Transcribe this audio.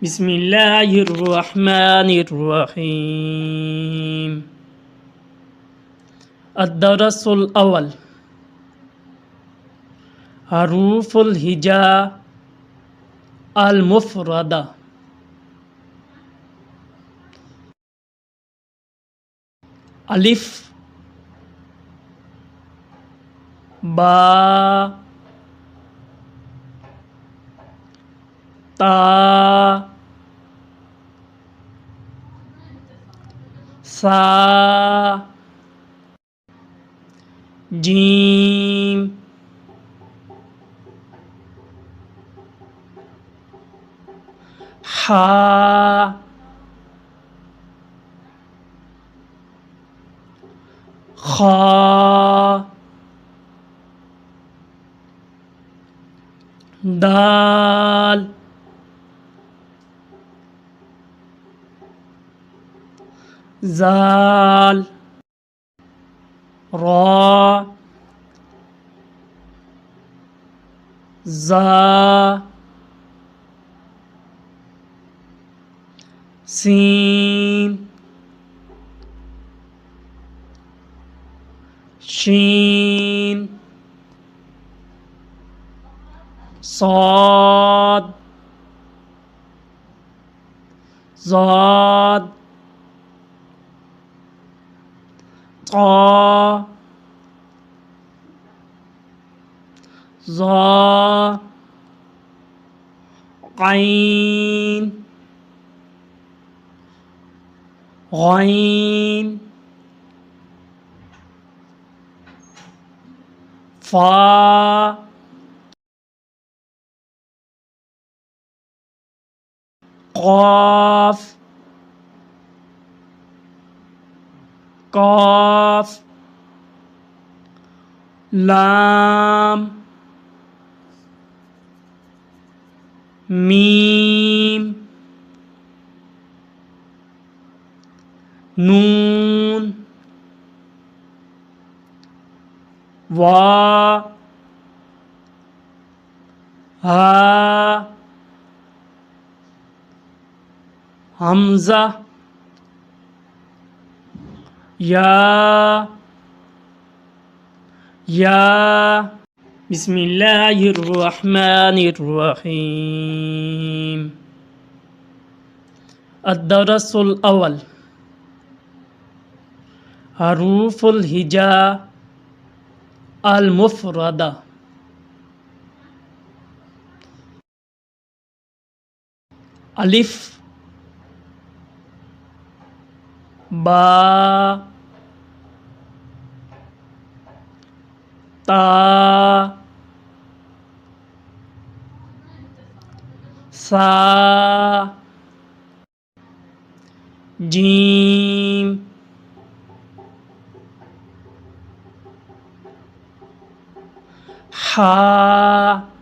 बिस्मिल्लाहिर रहमानिर रहीम। अद-दरसुल अव्वल हरूफुल हिजा अल मुफरदा। अलिफ, बा, ता, सा, जीम, हा, खा, दाल, जाल, रा, जा, सीन, शीन, साद, ज़ाद, ता, ज़ा, क़ैन, ग़ैन, फ़ा, क़ाफ़, काफ, लाम, मीम, नून, वा, हा, हमज़ा, या। बिस्मिल्लाहिर रहमानिर रहीम। अद-दरसुल अव्वल हरूफुल हिजा अल मुफरदा। अलिफ, बा, ता, सा, जीम, हा।